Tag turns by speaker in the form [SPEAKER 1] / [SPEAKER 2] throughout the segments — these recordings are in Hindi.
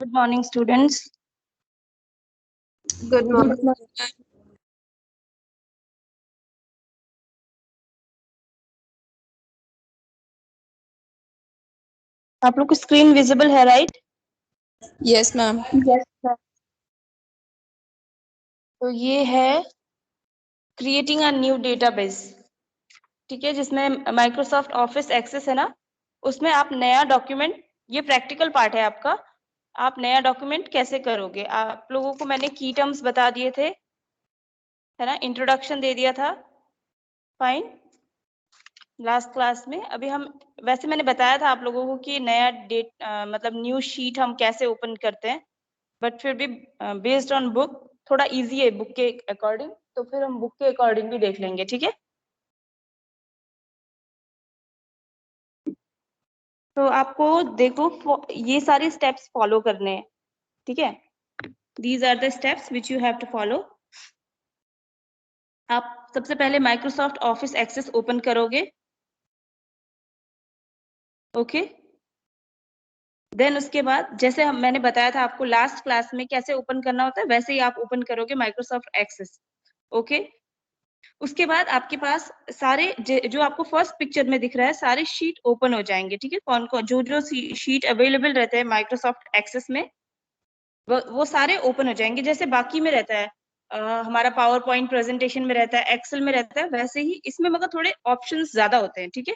[SPEAKER 1] Good morning, students.
[SPEAKER 2] Good morning.
[SPEAKER 1] आप लोग को स्क्रीन विजिबल है, right?
[SPEAKER 2] Yes, ma'am.
[SPEAKER 1] Yes sir. तो ये है क्रिएटिंग अ न्यू डेटाबेस, ठीक है, जिसमें माइक्रोसॉफ्ट ऑफिस एक्सेस है ना, उसमें आप नया डॉक्यूमेंट, ये प्रैक्टिकल पार्ट है आपका, आप नया डॉक्यूमेंट कैसे करोगे। आप लोगों को मैंने की टर्म्स बता दिए थे, है ना, इंट्रोडक्शन दे दिया था, फाइन, लास्ट क्लास में। अभी हम, वैसे मैंने बताया था आप लोगों को कि नया मतलब न्यू शीट हम कैसे ओपन करते हैं, बट फिर भी बेस्ड ऑन बुक थोड़ा इजी है बुक के अकॉर्डिंग, तो फिर हम बुक के अकॉर्डिंग भी देख लेंगे, ठीक है। तो आपको देखो ये सारे स्टेप्स फॉलो करने हैं, ठीक है। These are the steps which you have to follow. आप सबसे पहले माइक्रोसॉफ्ट ऑफिस एक्सेस ओपन करोगे, ओके। देन उसके बाद जैसे मैंने बताया था आपको लास्ट क्लास में कैसे ओपन करना होता है, वैसे ही आप ओपन करोगे माइक्रोसॉफ्ट एक्सेस, ओके। उसके बाद आपके पास सारे जो आपको फर्स्ट पिक्चर में दिख रहा है, सारे शीट ओपन हो जाएंगे, ठीक है। कौन कौन जो शीट अवेलेबल रहते हैं माइक्रोसॉफ्ट एक्सेस में, वो सारे ओपन हो जाएंगे, जैसे बाकी में रहता है। हमारा पावर पॉइंट प्रेजेंटेशन में रहता है, एक्सेल में रहता है, वैसे ही इसमें मगर थोड़े ऑप्शंस ज्यादा होते हैं, ठीक है।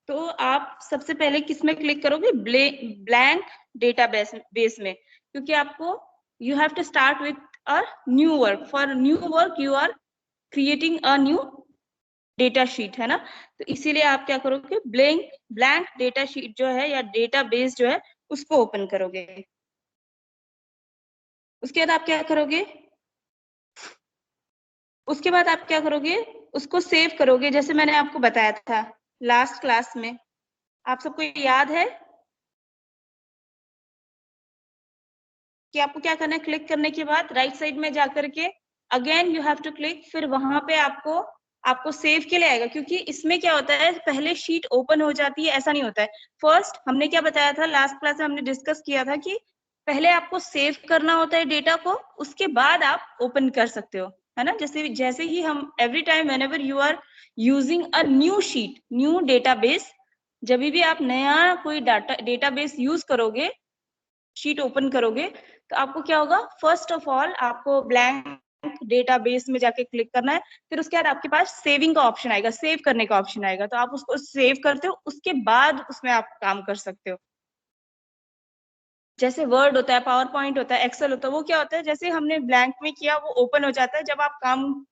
[SPEAKER 1] तो आप सबसे पहले किस में क्लिक करोगे, ब्लैंक डेटा बेस में, क्योंकि आपको you have to start with a new work, for new work you are creating a new data sheet, है ना। तो इसीलिए आप क्या करोगे, ब्लैंक डेटा शीट जो है या डेटा बेस जो है उसको ओपन करोगे। उसके बाद आप क्या करोगे, उसके बाद आप क्या करोगे, उसको सेव करोगे, जैसे मैंने आपको बताया था लास्ट क्लास में। आप सबको याद है कि आपको क्या करना है, क्लिक करने के बाद राइट साइड में जाकर के again you have to click, फिर वहां पे आपको सेव के लिए आएगा, क्योंकि इसमें क्या होता है, पहले शीट ओपन हो जाती है, ऐसा नहीं होता है। फर्स्ट हमने क्या बताया था लास्ट क्लास में, हमने डिस्कस किया था कि पहले आपको सेव करना होता है डेटा को, उसके बाद आप ओपन कर सकते हो, है ना। जैसे जैसे ही हम every time whenever you are using a new sheet, new database, जब भी आप नया कोई डेटाबेस यूज करोगे, शीट ओपन करोगे, तो आपको क्या होगा, फर्स्ट ऑफ ऑल आपको ब्लैंक डेटाबेस में जाके क्लिक करना है, फिर उसके बाद आपके पास सेविंग का ऑप्शन आएगा, सेव करने का ऑप्शन आएगा, तो आप उसको सेव करते हो, उसके बाद उसमें आप काम कर सकते हो। जैसे वर्ड होता है, पावर पॉइंट होता है, एक्सेल होता है, वो क्या होता है, जैसे हमने ब्लैंक में किया वो ओपन हो जाता है, जब आप काम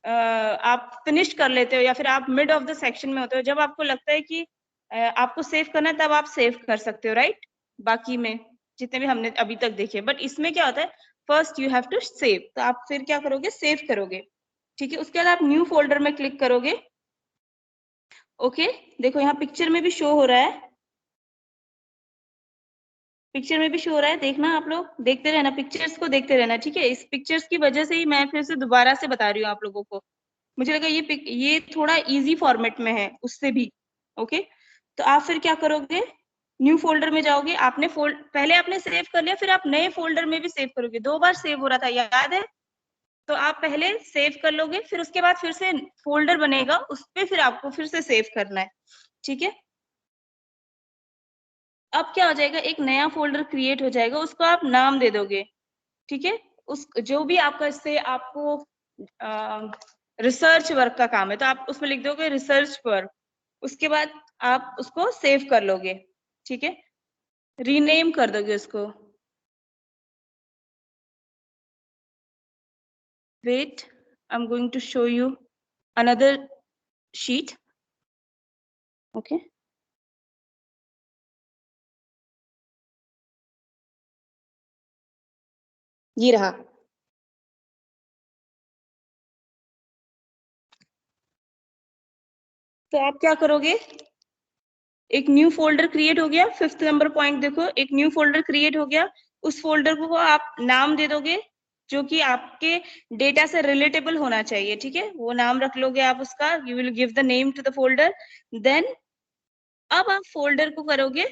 [SPEAKER 1] आप फिनिश कर लेते हो या फिर आप मिड ऑफ द सेक्शन में होते हो, जब आपको लगता है कि आपको सेव करना है, तब आप सेव कर सकते हो, राइट। बाकी में जितने भी हमने अभी तक देखे, बट इसमें क्या होता है, first you have to save, तो आप फिर क्या करोगे, सेव करोगे, ठीक है। उसके बाद आप न्यू फोल्डर में क्लिक करोगे, ओके। देखो यहाँ पिक्चर में भी शो हो रहा है, पिक्चर में भी शो हो रहा है, देखना, आप लोग देखते रहना, पिक्चर्स को देखते रहना, ठीक है। इस पिक्चर्स की वजह से ही मैं फिर से दोबारा से बता रही हूँ आप लोगों को, मुझे लगा ये थोड़ा इजी फॉर्मेट में है उससे भी, ओके। तो आप फिर क्या करोगे, न्यू फोल्डर में जाओगे, आपने पहले आपने सेव कर लिया, फिर आप नए फोल्डर में भी सेव करोगे, 2 बार सेव हो रहा था, याद है। तो आप पहले सेव कर लोगे, फिर उसके बाद फिर से फोल्डर बनेगा, उस पर फिर आपको फिर से सेव करना है, ठीक है। अब क्या हो जाएगा, एक नया फोल्डर क्रिएट हो जाएगा, उसको आप नाम दे दोगे, ठीक है। उस जो भी आपका इससे आपको रिसर्च वर्क का काम है, तो आप उसमें लिख दोगे रिसर्च वर्क, उसके बाद आप उसको सेव कर लोगे, ठीक है, रीनेम कर दोगे उसको। Wait, I am going to show you another sheet, okay. ये रहा, तो आप क्या करोगे, एक न्यू फोल्डर क्रिएट हो गया, 5th नंबर पॉइंट देखो, एक न्यू फोल्डर क्रिएट हो गया, उस फोल्डर को आप नाम दे दोगे जो कि आपके डेटा से रिलेटेबल होना चाहिए, ठीक है, वो नाम रख लोगे आप उसका, you will give the name to the folder. Then अब आप फोल्डर को करोगे,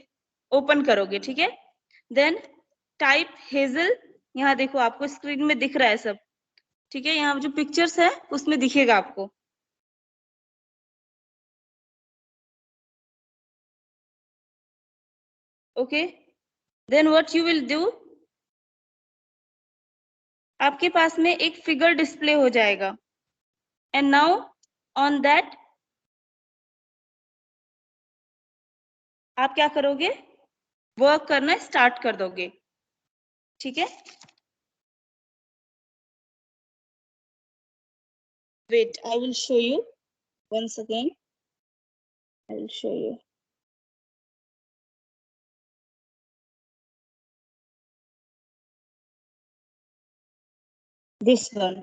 [SPEAKER 1] ओपन करोगे, ठीक है। देन टाइप हेजल, यहाँ देखो आपको स्क्रीन में दिख रहा है सब, ठीक है, यहाँ जो पिक्चर्स है उसमें दिखेगा आपको। Okay, then what you will do, आपके पास में एक फिगर डिस्प्ले हो जाएगा, एंड नाउ ऑन दैट आप क्या करोगे, वर्क करना स्टार्ट कर दोगे, ठीक है। Wait, I will show you once again, I will show you this one,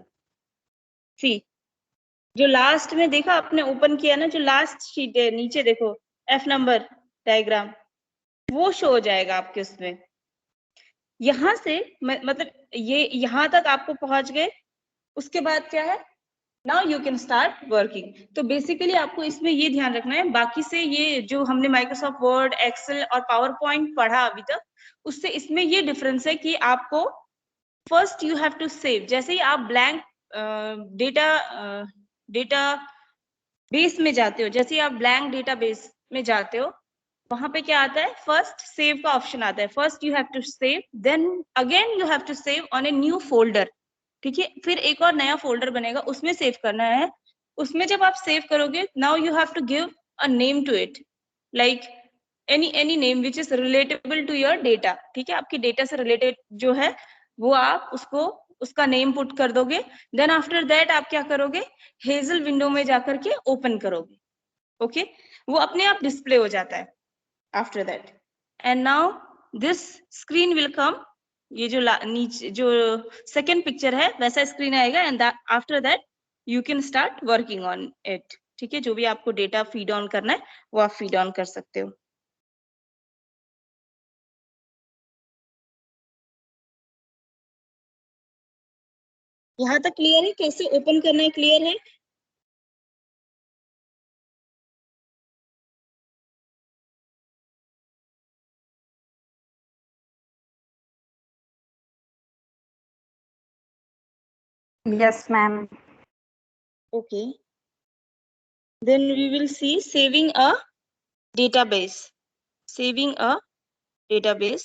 [SPEAKER 1] see, जो लास्ट में देखा आपने ओपन किया ना, जो लास्ट शीट है नीचे देखो एफ नंबर डायग्राम, वो शो हो जाएगा आपके उसमें। यहां से मतलब ये यहां तक आपको पहुंच गए, उसके बाद क्या है, now you can start working. तो बेसिकली आपको इसमें ये ध्यान रखना है, बाकी से ये जो हमने माइक्रोसॉफ्ट वर्ड, एक्सेल और पावर पॉइंट पढ़ा अभी तक, उससे इसमें ये डिफरेंस है कि आपको first you have to save, जैसे ही आप ब्लैंक डेटा बेस में जाते हो, जैसे ही आप ब्लैंक डेटा बेस में जाते हो, वहां पे क्या आता है, फर्स्ट सेव का ऑप्शन आता है, first you have to save, then again you have to save on a new folder, ठीक है, फिर एक और नया फोल्डर बनेगा, उसमें सेव करना है। उसमें जब आप सेव करोगे, now you have to give a name to it, like any name which is relatable to your data, ठीक है, आपकी डेटा से रिलेटेड जो है वो आप उसको उसका नेम पुट कर दोगे। देन आफ्टर दैट आप क्या करोगे, हेजल विंडो में जाकर के ओपन करोगे, ओके, वो अपने आप डिस्प्ले हो जाता है after that, and now this screen will come, ये जो नीचे जो सेकेंड पिक्चर है वैसा स्क्रीन आएगा, and after that you can start working on it, ठीक है, जो भी आपको डेटा फीड ऑन करना है वो आप फीड ऑन कर सकते हो। यहाँ तक क्लियर है, कैसे ओपन करना है क्लियर है?
[SPEAKER 3] Yes, ma'am.
[SPEAKER 1] Okay, then we will see saving a database, saving a database।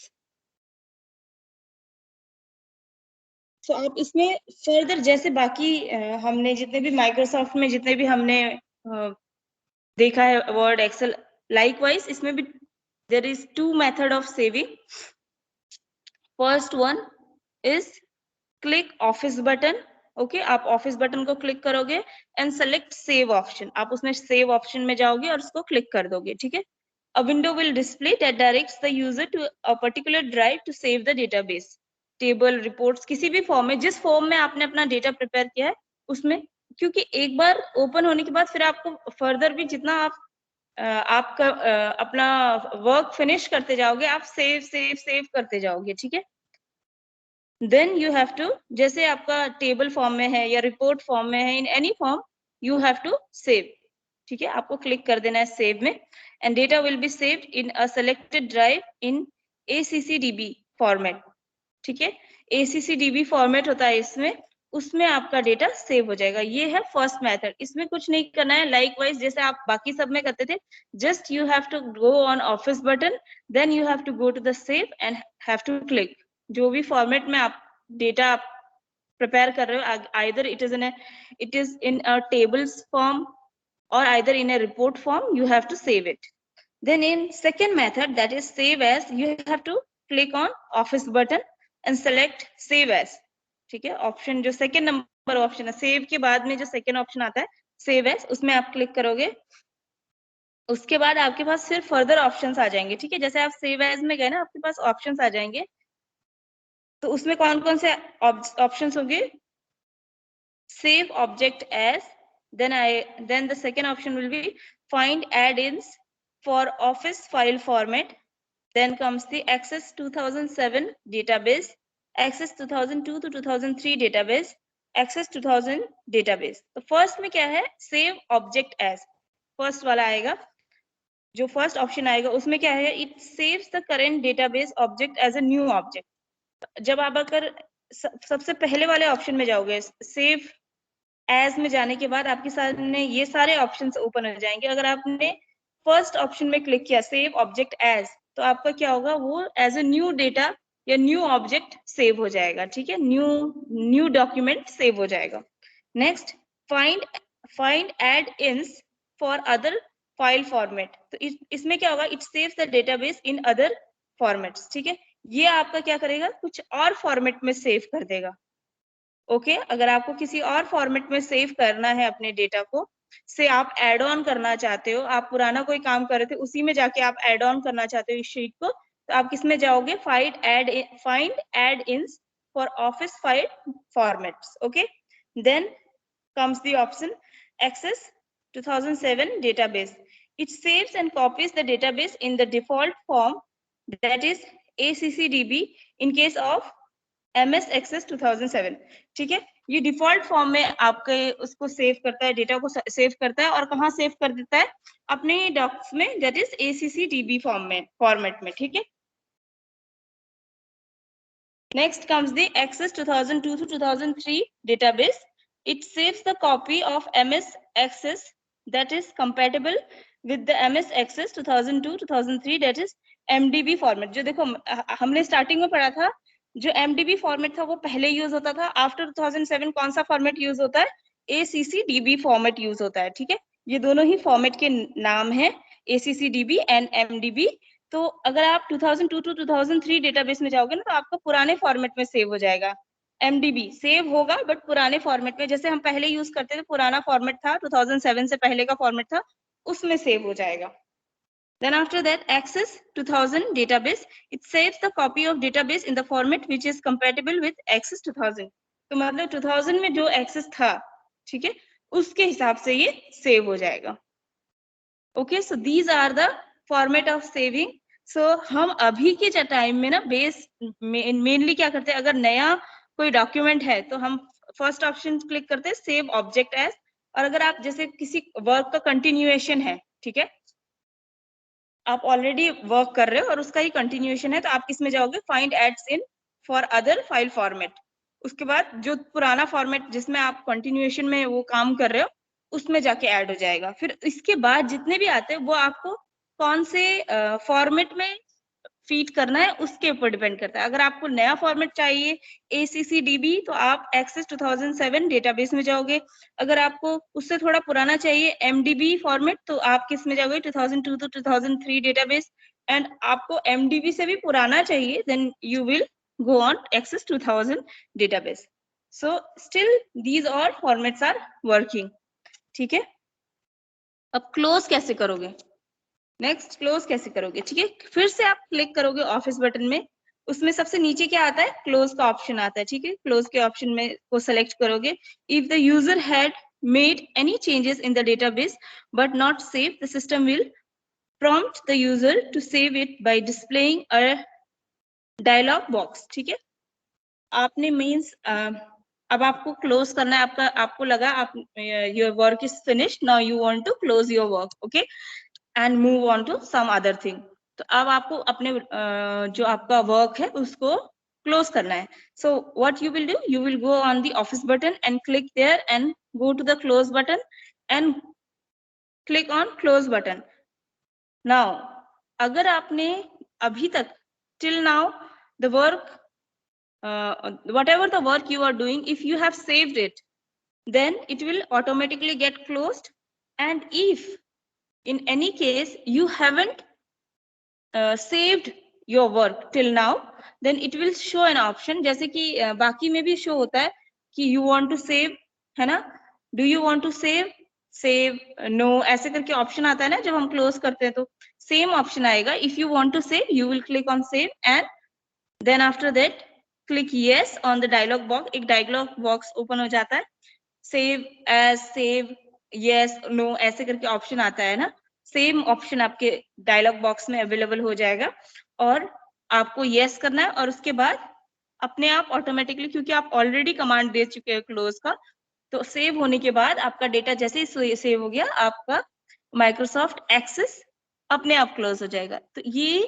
[SPEAKER 1] तो आप इसमें फर्दर जैसे बाकी हमने जितने भी माइक्रोसॉफ्ट में जितने भी हमने देखा है वर्ड, एक्सेल, लाइकवाइज इसमें भी there is two method of saving. First one is click office button, okay, आप ऑफिस बटन को क्लिक करोगे एंड सेलेक्ट सेव ऑप्शन, आप उसमें सेव ऑप्शन में जाओगे और उसको क्लिक कर दोगे, ठीक है। A window will display that directs the user to a particular drive to save the database, table, reports, किसी भी फॉर्म में, जिस फॉर्म में आपने अपना डेटा प्रिपेयर किया है उसमें, क्योंकि एक बार ओपन होने के बाद फिर आपको फर्दर भी जितना आप आपका अपना वर्क फिनिश करते जाओगे, आप सेव सेव सेव करते जाओगे, ठीक है। देन यू हैव टू, जैसे आपका टेबल फॉर्म में है या रिपोर्ट फॉर्म में है, in any form you have to save, ठीक है, आपको क्लिक कर देना है सेव में, and data will be saved in a selected drive in ACCDB format, ठीक है, ACCDB फॉर्मेट होता है इसमें, उसमें आपका डेटा सेव हो जाएगा। ये है फर्स्ट मेथड, इसमें कुछ नहीं करना है, लाइकवाइज जैसे आप बाकी सब में करते थे, just you have to go on office button, then you have to go to the save and have to click, जो भी फॉर्मेट में आप डेटा प्रिपेयर कर रहे हो, either it is in a tables form or either in a report form, you have to save it. Then in second method, that is save as, you have to click on office button and select save as, ठीक है, ऑप्शन जो सेकेंड नंबर ऑप्शन है, सेव के बाद में जो सेकेंड ऑप्शन आता है सेव एज, उसमें आप क्लिक करोगे, उसके बाद आपके पास सिर्फ फर्दर ऑप्शंस आ जाएंगे, ठीक है, जैसे आप सेव एज में गए ना, आपके पास ऑप्शंस आ जाएंगे, तो उसमें कौन कौन से ऑप्शंस होंगे, save object as, then the second option will be find add-ins for office file format, then comes the access 2007 database, access 2002 to 2003 database, access 2000 database। तो फर्स्ट में क्या है, save object as, फर्स्ट वाला आएगा, जो फर्स्ट ऑप्शन आएगा उसमें क्या है, it saves the current database object as a new object. जब आप अगर सबसे पहले वाले ऑप्शन में जाओगे, सेव एज में जाने के बाद आपके सामने ये सारे ऑप्शंस ओपन हो जाएंगे। अगर आपने फर्स्ट ऑप्शन में क्लिक किया सेव ऑब्जेक्ट एज, तो आपका क्या होगा, वो एज अ न्यू डेटा या न्यू ऑब्जेक्ट सेव हो जाएगा। ठीक है, न्यू डॉक्यूमेंट सेव हो जाएगा। Next, find add ins for other file format. तो इसमें क्या होगा, it saves the database in other formats. ठीक है, ये आपका क्या करेगा, कुछ और फॉर्मेट में सेव कर देगा। ओके अगर आपको किसी और फॉर्मेट में सेव करना है अपने डेटा को, से आप एड ऑन करना चाहते हो, आप पुराना कोई काम कर रहे थे उसी में जाके आप एड ऑन करना चाहते हो इस शीट को, तो आप किसमें जाओगे, find add ins for office file formats. Okay, then comes the option access 2007 database. It saves and copies the database in the default form, that is ACCDB in case of MS Access 2007। ठीक है, ये डिफॉल्ट फॉर्म में आपके उसको सेव करता है, डेटा को सेव करता है, और कहाँ सेव कर देता है, अपने डॉक्स में, दैट इज ACCDB फॉर्मेट में। ठीक है, next comes the Access 2002 to 2003 database. It saves the copy of MS Access that is compatible with the MS Access 2002-2003, that is MDB format. जो देखो हमने स्टार्टिंग में पढ़ा था, जो MDB फॉर्मेट था वो पहले यूज होता था। आफ्टर 2007 कौन सा फॉर्मेट यूज होता है, ACCDB फॉर्मेट यूज होता है। ठीक है, ये दोनों ही फॉर्मेट के नाम है, ACCDB एंड MDB। तो अगर आप 2002 to 2003 डेटाबेस में जाओगे ना, तो आपका पुराने फॉर्मेट में सेव हो जाएगा। MDB सेव होगा बट पुराने फॉर्मेट में, जैसे हम पहले यूज करते थे, पुराना फॉर्मेट था 2007 से पहले का फॉर्मेट था, उसमें सेव हो जाएगा। Then after that, Access 2000 database, it saves the copy of database in the format which is compatible with Access 2000। तो मतलब 2000 में जो Access था, ठीक है, उसके हिसाब से ये सेव हो जाएगा। Okay, so these are the format of saving। So हम अभी के टाइम में ना बेस मेनली क्या करते हैं, अगर नया कोई डॉक्यूमेंट है तो हम फर्स्ट ऑप्शन क्लिक करते हैं सेव ऑब्जेक्ट एज, और अगर आप जैसे किसी वर्क का कंटिन्यूएशन है, ठीक है, आप ऑलरेडी वर्क कर रहे हो और उसका ही कंटिन्यूएशन है, तो आप किसमें जाओगे, find adds in for other file format. उसके बाद जो पुराना फॉर्मेट जिसमें आप कंटिन्यूएशन में वो काम कर रहे हो, उसमें जाके ऐड हो जाएगा। फिर इसके बाद जितने भी आते हैं वो आपको कौन से फॉर्मेट में फीड करना है उसके ऊपर डिपेंड करता है। अगर आपको नया फॉर्मेट चाहिए ACCDB, तो आप Access 2007 डेटाबेस में जाओगे। अगर आपको उससे थोड़ा पुराना चाहिए MDB फॉर्मेट, तो आप किस में जाओगे, 2002 to 2003 डेटाबेस। एंड आपको MDB से भी पुराना चाहिए, then you will go on Access 2000 database। So still these all formats are working। ठीक है, अब क्लोज कैसे करोगे, नेक्स्ट क्लोज कैसे करोगे। ठीक है, फिर से आप क्लिक करोगे ऑफिस बटन में, उसमें सबसे नीचे क्या आता है, क्लोज का ऑप्शन आता है। ठीक है, क्लोज के ऑप्शन में को सेलेक्ट करोगे। If the user had made any changes in the database but not save, the system will prompt the user to save it by displaying a dialog box। ठीक है, आपने मीन्स अब आपको क्लोज करना है, आपको लगा आप your work is finished, now you want to close your work, okay, and move on to some other thing. तो अब आपको अपने जो आपका वर्क है उसको क्लोज करना है। So what you will do, you will go on the office button and click there and go to the close button and click on close button. Now अगर आपने अभी तक till now the work whatever the work you are doing, if you have saved it, then it will automatically get closed। and if in any case you haven't saved your work till now, then it will show an option, जैसे कि बाकी में भी शो होता है कि you want to save, है ना, do you want to save no, ऐसे करके ऑप्शन आता है ना जब हम क्लोज करते हैं, तो सेम ऑप्शन आएगा। if you want to save, you will click on save and then after that click yes on the dialog box। एक dialog box ओपन हो जाता है, save as, save yes no, ऐसे करके ऑप्शन आता है ना, सेम ऑप्शन आपके डायलॉग बॉक्स में अवेलेबल हो जाएगा और आपको यस करना है। और उसके बाद अपने आप ऑटोमेटिकली, क्योंकि आप ऑलरेडी कमांड दे चुके हैं क्लोज का, तो सेव होने के बाद आपका डेटा जैसे ही सेव हो गया, आपका माइक्रोसॉफ्ट एक्सेस अपने आप क्लोज हो जाएगा। तो ये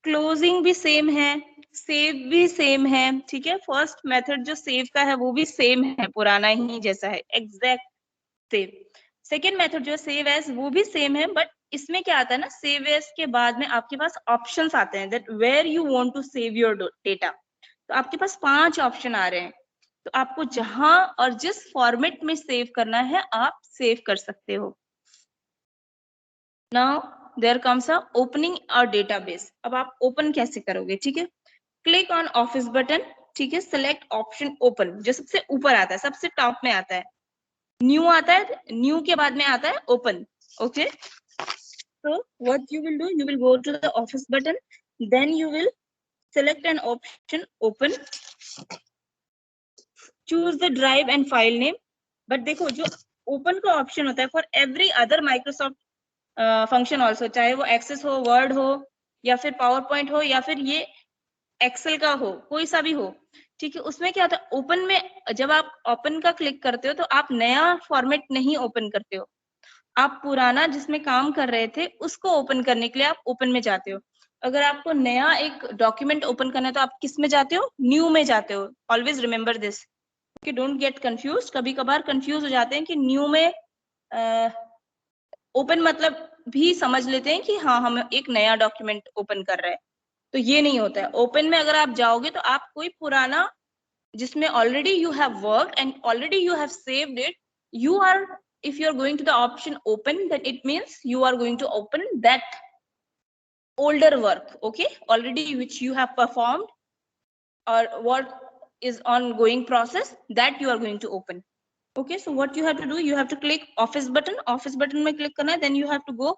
[SPEAKER 1] क्लोजिंग भी सेम है, सेव भी सेम है, ठीक है। फर्स्ट मेथड जो सेव का है वो भी सेम है, पुराना ही जैसा है, एग्जैक्ट सेव। सेकेंड मेथड जो सेव एज वो भी सेम है, बट इसमें क्या आता है ना, सेव एज के बाद में आपके पास ऑप्शंस आते हैं that where you want to save your data. तो आपके पास 5 ऑप्शन आ रहे हैं, तो आपको जहां और जिस फॉर्मेट में सेव करना है आप सेव कर सकते हो। Now there comes a opening a database. अब आप ओपन कैसे करोगे, ठीक है। क्लिक ऑन ऑफिस बटन, ठीक है, सिलेक्ट ऑप्शन ओपन, जो सबसे ऊपर आता है, सबसे टॉप में आता है। न्यू आता है, न्यू के बाद में आता है open, okay. So what you will do, you will go to the office button, then you will select an option open, choose the drive and file name। but देखो जो open का ऑप्शन होता है for every other Microsoft function also, चाहे वो एक्सेस हो, वर्ड हो, या फिर पावर पॉइंट हो, या फिर ये एक्सेल का हो, कोई सा भी हो, ठीक है। उसमें क्या होता है, ओपन में जब आप ओपन का क्लिक करते हो तो आप नया फॉर्मेट नहीं ओपन करते हो, आप पुराना जिसमें काम कर रहे थे उसको ओपन करने के लिए आप ओपन में जाते हो। अगर आपको नया एक डॉक्यूमेंट ओपन करना है तो आप किस में जाते हो, न्यू में जाते हो। Always remember this, okay, don't get confuse. कभी कभार कंफ्यूज हो जाते हैं कि न्यू में ओपन मतलब भी समझ लेते हैं कि हाँ हम एक नया डॉक्यूमेंट ओपन कर रहे हैं, तो ये नहीं होता है। ओपन में अगर आप जाओगे तो आप कोई पुराना जिसमें already you have worked and already you have saved it, you are, if you are going to the option open, then it means you are going to open that older work, okay, already which you have performed or what is ongoing process, that you are going to open, okay। so what you have to do, you have to click office button, office button में click करना है, then you have to go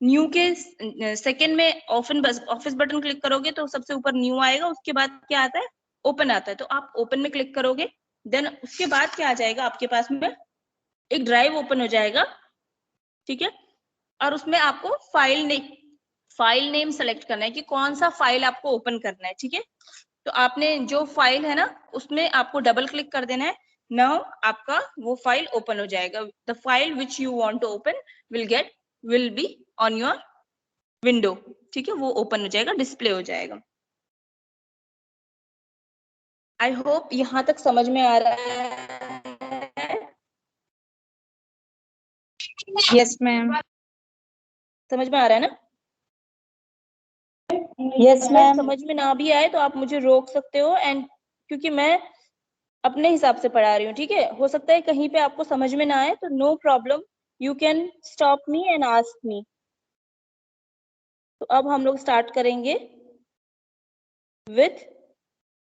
[SPEAKER 1] new के सेकेंड में ऑफिस बटन क्लिक करोगे तो सबसे ऊपर न्यू आएगा, उसके बाद क्या आता है, ओपन आता है, तो आप ओपन में क्लिक करोगे। देन उसके बाद क्या आ जाएगा, आपके पास में एक ड्राइव ओपन हो जाएगा, ठीक है, और उसमें आपको फाइल नेम सेलेक्ट करना है कि कौन सा फाइल आपको ओपन करना है, ठीक है। तो आपने जो फाइल है ना उसमें आपको डबल क्लिक कर देना है। नाउ आपका वो फाइल ओपन हो जाएगा। The file which you want to open will be on your window, ठीक है, वो ओपन हो जाएगा, डिस्प्ले हो जाएगा। आई होप यहां तक समझ में आ रहा है।
[SPEAKER 3] Yes, ma'am.
[SPEAKER 1] समझ में आ रहा है ना?
[SPEAKER 3] Yes,
[SPEAKER 1] अगर
[SPEAKER 3] ma'am.
[SPEAKER 1] समझ में ना भी आए तो आप मुझे रोक सकते हो, एंड क्योंकि मैं अपने हिसाब से पढ़ा रही हूँ, ठीक है। हो सकता है कहीं पे आपको समझ में ना आए, तो no problem, you can stop me and ask me. तो अब हम लोग स्टार्ट करेंगे with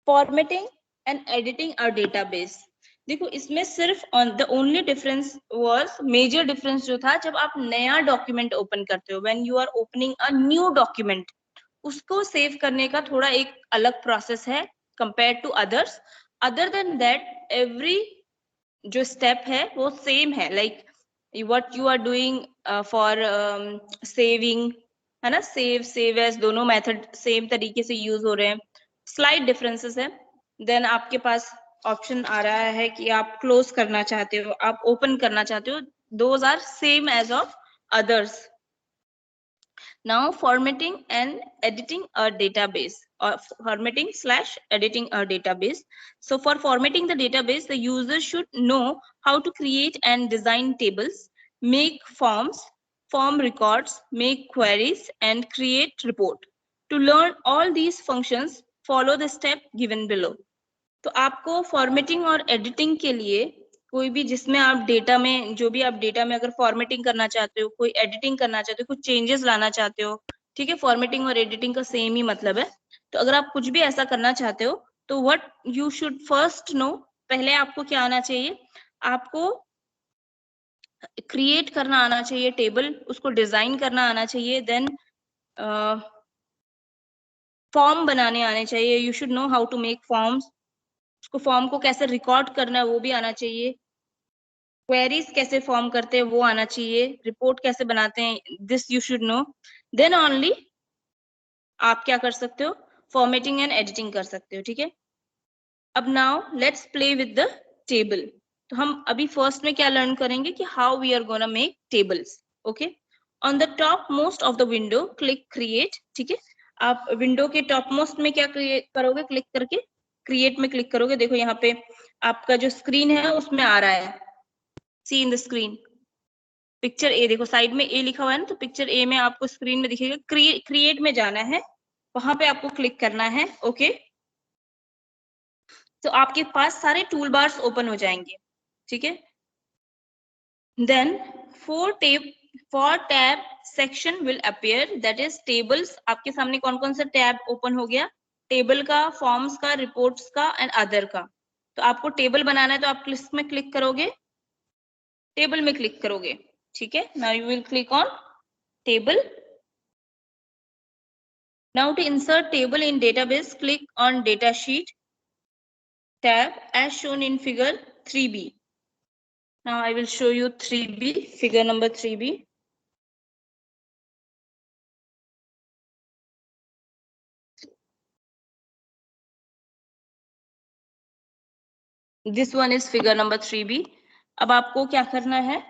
[SPEAKER 1] formatting and editing a database. देखो इसमें सिर्फ the only difference was, major difference जो था, जब आप नया डॉक्यूमेंट ओपन करते हो, when you are opening a new document, उसको सेव करने का थोड़ा एक अलग प्रोसेस है compare to others. Other than that every जो स्टेप है वो सेम है, like what you are doing for saving, है ना, सेव एज, दोनों मेथड सेम तरीके से यूज हो रहे हैं, स्लाइड डिफरेंसेस है। देन आपके पास ऑप्शन आ रहा है कि आप क्लोज करना चाहते हो, आप ओपन करना चाहते हो, those are same as of others. Now formatting and editing a database, or formatting/editing a database. So for formatting the database, the user should know how to create and design tables, make forms, form records, make queries, and create report. To learn all these functions, follow the step given below. तो आपको फॉर्मेटिंग और एडिटिंग के लिए कोई भी जिसमें आप डेटा में, जो भी आप डेटा में अगर फॉर्मेटिंग करना चाहते हो, कोई एडिटिंग करना चाहते हो, कुछ चेंजेस लाना चाहते हो, ठीक है, फॉर्मेटिंग और एडिटिंग का सेम ही मतलब है। तो अगर आप कुछ भी ऐसा करना चाहते हो तो what you should first know, पहले आपको क्या आना चाहिए, आपको क्रिएट करना आना चाहिए टेबल, उसको डिजाइन करना आना चाहिए, देन फॉर्म बनाने आने चाहिए, you should know how to make forms, उसको फॉर्म को कैसे रिकॉर्ड करना है वो भी आना चाहिए, क्वेरीज कैसे फॉर्म करते हैं वो आना चाहिए, रिपोर्ट कैसे बनाते हैं, this you should know. Then only आप क्या कर सकते हो, फॉर्मेटिंग एंड एडिटिंग कर सकते हो, ठीक है। अब now let's play with the table. तो हम अभी फर्स्ट में क्या लर्न करेंगे कि how we are gonna make tables, okay. On the top most of the window click create, ठीक है। आप विंडो के टॉप मोस्ट में क्या करोगे, क्लिक करके क्रिएट में क्लिक करोगे। देखो यहाँ पे आपका जो स्क्रीन है उसमें आ रहा है, सी इन द स्क्रीन पिक्चर ए, देखो साइड में ए लिखा हुआ है ना, तो पिक्चर ए में आपको स्क्रीन में दिखेगा। क्रिएट में जाना है, वहां पे आपको क्लिक करना है, ओके। तो आपके पास सारे टूल बार्स ओपन हो जाएंगे, ठीक है। Then four tab section will appear, that is tables. आपके सामने कौन कौन सा टैब ओपन हो गया, टेबल का, फॉर्म्स का, रिपोर्ट्स का एंड अदर का। तो आपको टेबल बनाना है तो आप लिस्ट में क्लिक करोगे, टेबल में क्लिक करोगे, ठीक है। Now you will click on table. Now to insert table in database, click on data sheet tab as shown in figure 3b. Now I will show you 3b, figure number 3b. This one is figure number 3b. अब आपको क्या करना है,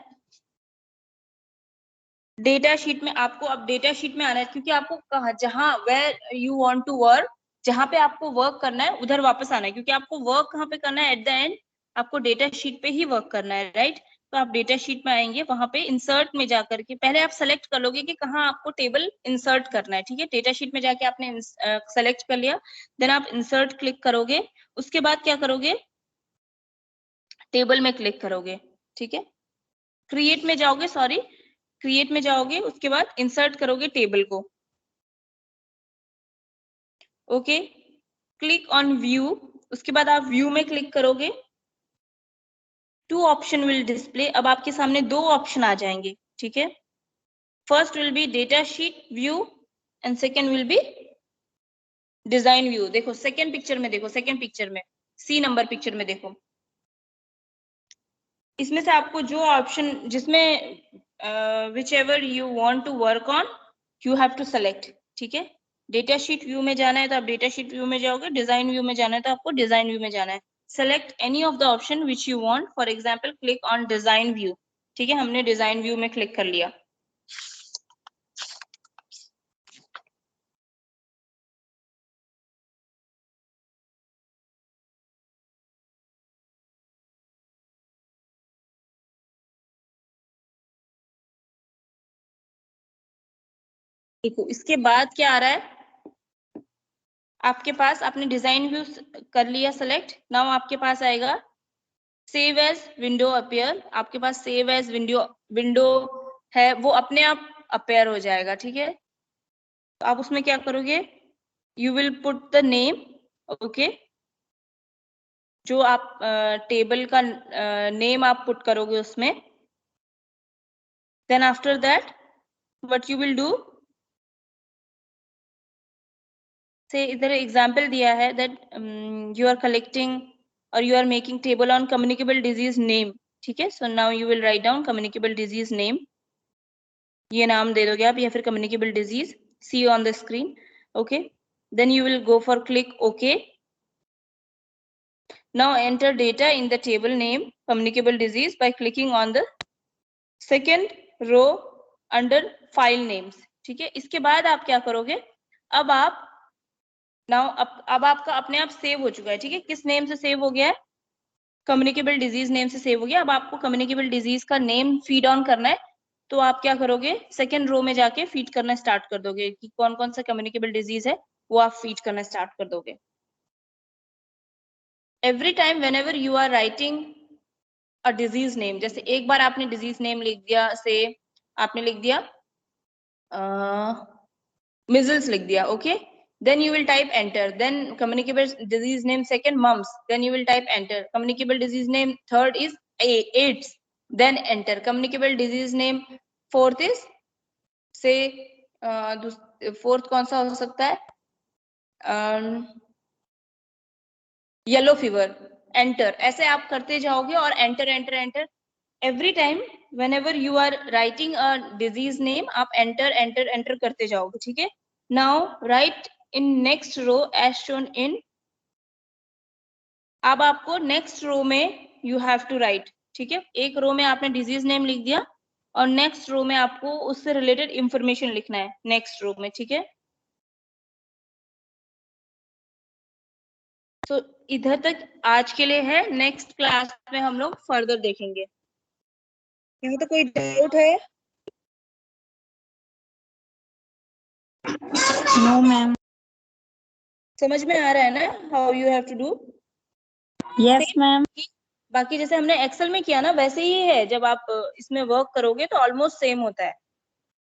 [SPEAKER 1] डेटा शीट में आपको अब डेटा शीट में आना है, क्योंकि आपको कहा जहां where you want to work, जहां पे आपको वर्क करना है उधर वापस आना है, क्योंकि आपको वर्क कहां पे करना है, एट द एंड आपको डेटा शीट पे ही वर्क करना है, राइट। तो आप डेटा शीट में आएंगे, वहां पे इंसर्ट में जाकर के पहले आप सेलेक्ट कर लोगे कि कहाँ आपको टेबल इंसर्ट करना है, ठीक है। डेटा शीट में जाके आपने सेलेक्ट कर लिया, देन आप इंसर्ट क्लिक करोगे, उसके बाद क्या करोगे, टेबल में क्लिक करोगे, ठीक है। क्रिएट में जाओगे, सॉरी क्रिएट में जाओगे, उसके बाद इंसर्ट करोगे टेबल को, ओके। क्लिक ऑन व्यू, उसके बाद आप व्यू में क्लिक करोगे, टू ऑप्शन विल डिस्प्ले। अब आपके सामने दो ऑप्शन आ जाएंगे, ठीक है। First will be data sheet view and second will be design view. देखो सेकेंड पिक्चर में, देखो सेकेंड पिक्चर में, सी नंबर पिक्चर में देखो, इसमें से आपको जो ऑप्शन जिसमें whichever you want to work on you have to select, ठीक है। डेटा शीट व्यू में जाना है तो आप डेटा शीट व्यू में जाओगे, डिजाइन व्यू में जाना है तो आपको डिजाइन व्यू में जाना है। Select any of the option which you want, for example click on design view, ठीक है। हमने डिजाइन व्यू में क्लिक कर लिया। देखो इसके बाद क्या आ रहा है, आपके पास आपने डिजाइन व्यू कर लिया सेलेक्ट, नाउ आपके पास आएगा सेव एज विंडो अपीयर। आपके पास सेव एज विंडो है, वो अपने आप अपीयर हो जाएगा, ठीक है। तो आप उसमें क्या करोगे, you will put the name, okay. जो आप टेबल का नेम आप पुट करोगे उसमें, then after that what you will do, say इधर एग्जांपल दिया है दैट यू आर कलेक्टिंग और you are making table on communicable disease name, ठीक है। So now you will write down communicable disease name, ये नाम दे दोगे आप, या फिर communicable disease, see on the screen, okay. Then you will go for click okay. Now enter data in the table name communicable disease by clicking on the second row under file names, ठीक है। इसके बाद आप क्या करोगे, अब आप नाउ अब आपका अपने आप सेव हो चुका है, ठीक है। किस नेम से सेव हो गया है, कम्युनिकेबल डिजीज नेम से सेव हो गया। अब आपको कम्युनिकेबल डिजीज का नेम फीड ऑन करना है, तो आप क्या करोगे, सेकेंड रो में जाके फीड करना स्टार्ट कर दोगे कि कौन कौन सा कम्युनिकेबल डिजीज है, वो आप फीड करना स्टार्ट कर दोगे। Every time whenever you are writing a disease name, जैसे एक बार आपने डिजीज नेम लिख दिया, से आपने लिख दिया मिजल्स लिख दिया, okay. Then you will type enter, then communicable disease name second mumps, then you will type enter. Communicable disease name third is AIDS, then enter. Communicable disease name fourth is say fourth कौन सा हो सकता है, येलो फीवर, एंटर। ऐसे आप करते जाओगे और enter enter enter every time whenever you are writing a disease name, आप एंटर एंटर एंटर करते जाओगे, ठीक है। Now write in next row as shown in, अब आपको नेक्स्ट रो में यू हैव टू राइट, ठीक है। एक रो में आपने डिजीज नेम लिख दिया, और नेक्स्ट रो में आपको उससे रिलेटेड इंफॉर्मेशन लिखना है नेक्स्ट रो में, ठीक है। तो इधर तक आज के लिए है, नेक्स्ट क्लास में हम लोग फर्दर देखेंगे। यहाँ तो कोई डाउट है?
[SPEAKER 3] No, ma'am.
[SPEAKER 1] समझ में आ रहा है ना how you have to do?
[SPEAKER 3] Yes, ma'am.
[SPEAKER 1] बाकी जैसे हमने एक्सेल में किया ना वैसे ही है, जब आप इसमें वर्क करोगे तो ऑलमोस्ट सेम होता है,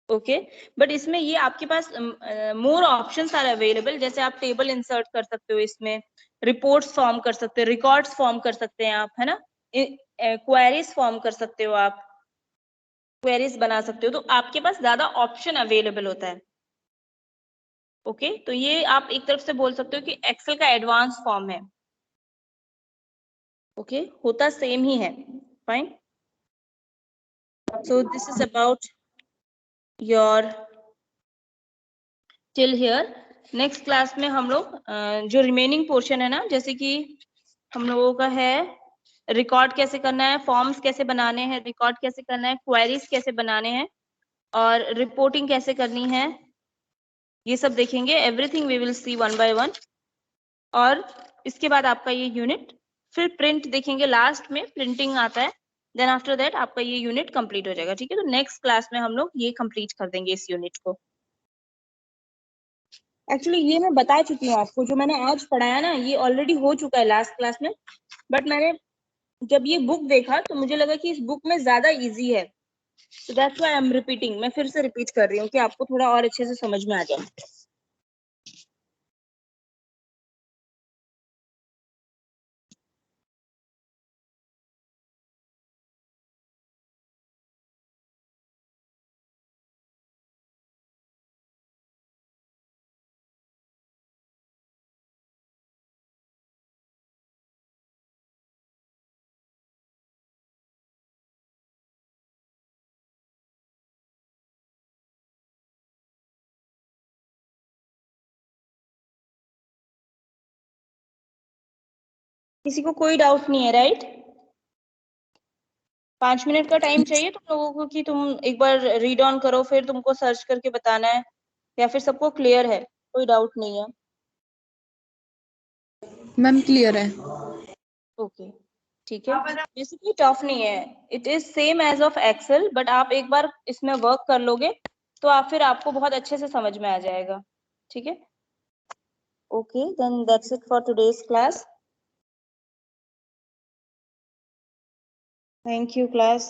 [SPEAKER 1] ओके। बट इसमें ये आपके पास मोर ऑप्शंस आर अवेलेबल, जैसे आप टेबल इंसर्ट कर सकते हो, इसमें रिपोर्ट्स फॉर्म कर सकते हो, रिकॉर्ड्स फॉर्म कर सकते हैं आप, है ना, क्वेरीज फॉर्म कर सकते हो आप, क्वेरीज बना सकते हो, तो आपके पास ज्यादा ऑप्शन अवेलेबल होता है, ओके। तो ये आप एक तरफ से बोल सकते हो कि एक्सेल का एडवांस फॉर्म है, ओके, होता सेम ही है, fine. So this is about your till here. Next class में हम लोग जो रिमेनिंग पोर्शन है ना, जैसे कि हम लोगों का है रिकॉर्ड कैसे करना है, फॉर्म्स कैसे बनाने हैं, रिकॉर्ड कैसे करना है, क्वेरीज कैसे बनाने हैं, और रिपोर्टिंग कैसे करनी है, ये सब देखेंगे। Everything we will see one by one. और इसके बाद आपका ये यूनिट, फिर प्रिंट देखेंगे, लास्ट में प्रिंटिंग आता है, देन आफ्टर दैट आपका ये यूनिट कंप्लीट हो जाएगा, ठीक है। तो नेक्स्ट क्लास में हम लोग ये कंप्लीट कर देंगे इस यूनिट को। एक्चुअली ये मैं बता चुकी हूँ आपको, जो मैंने आज पढ़ाया ना ये ऑलरेडी हो चुका है लास्ट क्लास में, बट मैंने जब ये बुक देखा तो मुझे लगा कि इस बुक में ज्यादा इजी है, तो that's why I am repeating. मैं फिर से रिपीट कर रही हूँ कि आपको थोड़ा और अच्छे से समझ में आ जाए। किसी को कोई डाउट नहीं है, राइट? 5 मिनट का टाइम चाहिए तुम लोगों को कि तुम एक बार रीड ऑन करो, फिर तुमको सर्च करके बताना है, या फिर सबको क्लियर है, कोई डाउट नहीं है?
[SPEAKER 2] मैम क्लियर है।
[SPEAKER 1] ओके, ठीक है। बेसिकली टफ नहीं है, it is same as of Excel, but आप एक बार इसमें वर्क कर लोगे तो आप फिर आपको बहुत अच्छे से समझ में आ जाएगा, ठीक है। Okay, then that's it for today's class. Thank you class.